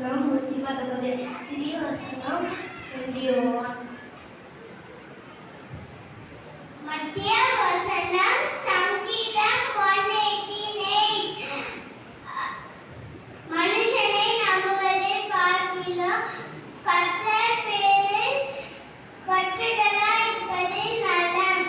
வசனம் 119 சிறிய வசனம் 21 மத்திய வசனம் சங்கீதம் 118 மனுஷனை நம்புவதை பார்க்கிலும் கர்த்தர் பேரில் பற்றுதலாய் இருப்பது நலம்.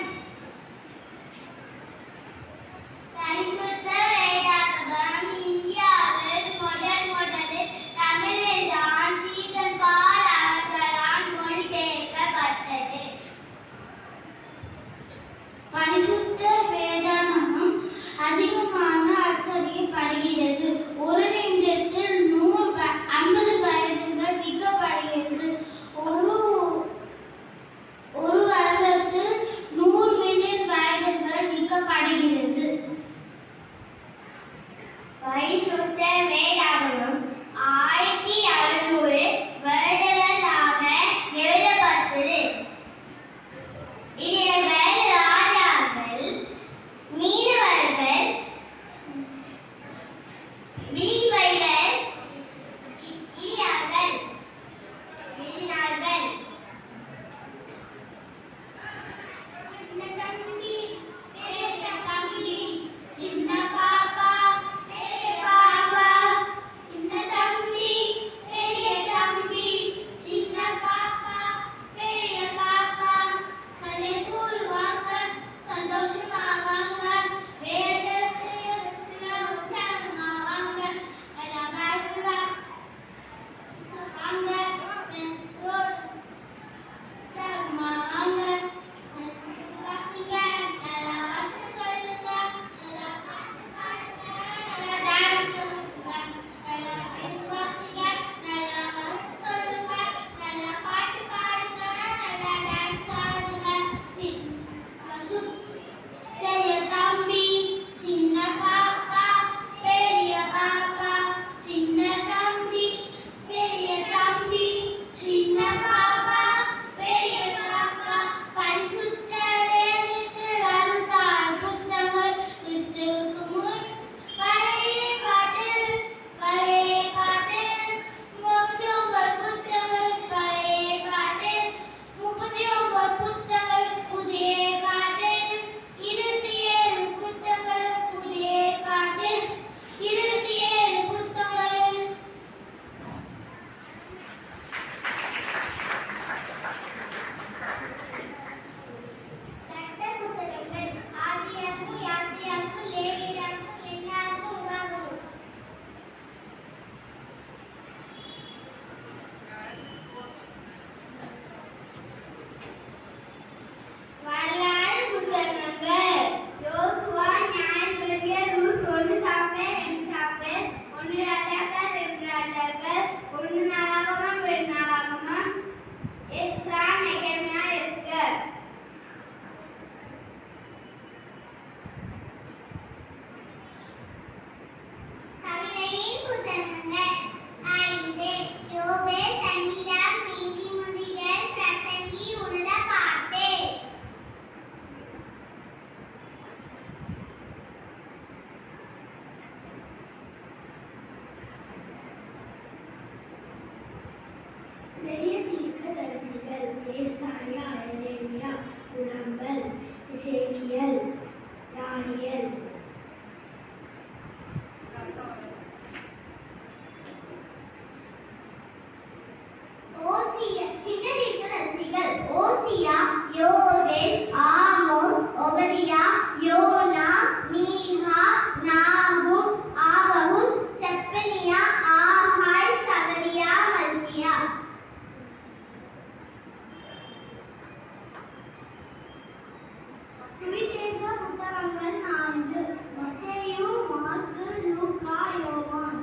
பரிசுத்த வேதாகமம் இந்தியாவில் முதலில் தமிழில்தான் சீதன் பால் அவர்களால் மொழிபெயர்க்கப்பட்டது. பரிசுத்த வேதாகமம் அதிகமான அச்சடிக்கப்படுகிறது. ஒரு நிமிடத்தில் 50 பைபிள்கள் விற்கப்படுகிறது. ஒரு வருடத்தில் 100 மில்லியன் பைபிள்கள் விற்கப்படுகிறது. பரிசுத்த வேதாகமம் 1600 வருடங்களாக எழுதப்பட்டது. இதில் ராஜாக்கள், மீனவர்கள், வீரர்கள் எழுதினார்கள். சின்ன தம்பி, பெரிய தம்பி, சின்ன பாப்பா, பெரிய பாப்பா, சின்ன தம்பி, பெரிய தம்பி, சின்ன பாப்பா, பெரிய பாப்பா, சண்டே ஸ்கூல் வாங்க, சந்தோஷமா வாங்க, வேதத்துல உற்சாகமா வாங்க, எல்லாம் பைபிள் வாங்க, உற்சாகமா வாங்க, வாசிங்க, நல்லா வாசனம் சொல்லுங்க, நல்லா பாட்டு பாடுங்க, நல்லா டான்ஸ் சொல்லுங்க, நல்லா வாசிங்க, நல்லா வாசனம் சொல்லுங்க, நல்லா பாட்டு பாடுங்க, நல்லா டான்ஸ் ஆடுங்க. பெரிய தம்பி, சின்ன பாப்பா, பெரிய பாப்பா, சின்ன தம்பி, பெரிய தம்பி, சின்ன பாப்பா, பெரிய பாப்பா, பரிசுத்த வேதத்தில் 66 புத்தகங்கள் கிறிஸ்துவுக்கு முன் பழைய பாட்டில் 39 புத்தகங்கள் பழைய பாட்டில் 39 புத்தகங்கள் புதிய பாட்டில் 27 புத்தகங்கள் புதிய பாட்டில் 27 புத்தகங்கள். சட்ட புத்தகங்கள் ஆதியாகமம், யாத்திராகமம், லேவியராகமம், எண்ணாகமம், உபாகமம். வரலாறு புத்தகங்கள் யோசுவா, நியாயாதிபதிகள், ரூத், 1 சாமுவேல், 2 சாமுவேல், 1 ராஜாக்கள், 2 ராஜாக்கள், 1 நாளாகமம், 2 நாளாகமம், எஸ்றா, நெகேமியா, எஸ்தர். கவிதையின் புத்தகங்கள் 5 யோபு, சங்கீதம், நீதிமொழிகள், பிரசங்கி, உன்னத பாட்டு. பெரிய தீர்க்கதரிசிகள் ஏசாயா, எரேமியா, குணங்கள், எசேக்கியேல், தானியேல். சின்ன தீர்க்கதரிசிகள் ஓசியா, யோவேல், ஆமோஸ், ஒபதியா, யோனா, மீகா, நாகூம், ஆபகுத், செப்பனியா, ஆகாய், சகரியா, மல்கியா. சுவிசேஷ புத்தகங்கள் 4 மத்தேயு, மார்க்கு, லூக்கா, யோவான்.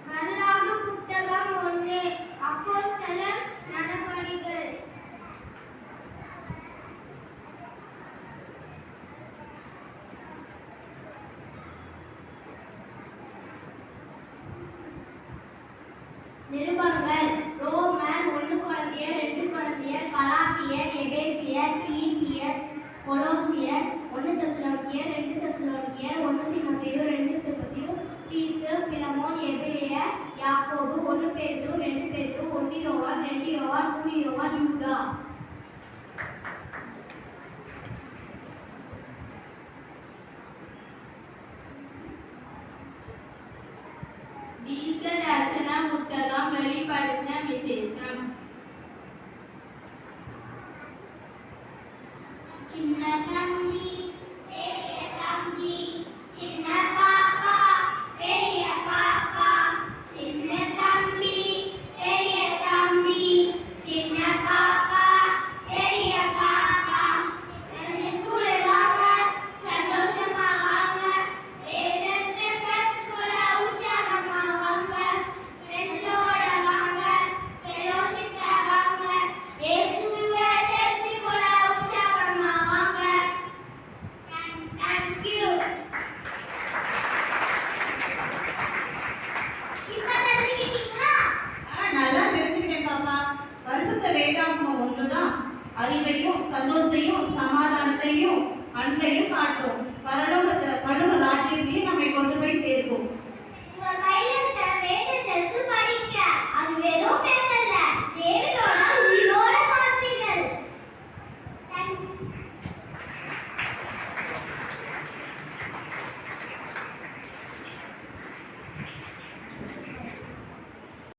வரலாறு புத்தகம் 1 அப்போஸ்தலர் நடபடிகள். நிருபங்கள் ரோமர், 1 கொரிந்தியர், 2 கொரிந்தியர், கலாத்தியர், கொரிந்தியர், பிலிப்பியர், கொலோசியர், 1 தெசலோனிக்கேயர், 2 தெசலோனிக்கேயர், 1 தீமோத்தேயு, 2 தீமோத்தேயு, தீத்து, பிலமோன், எபிரேயர், யாக்கோபு.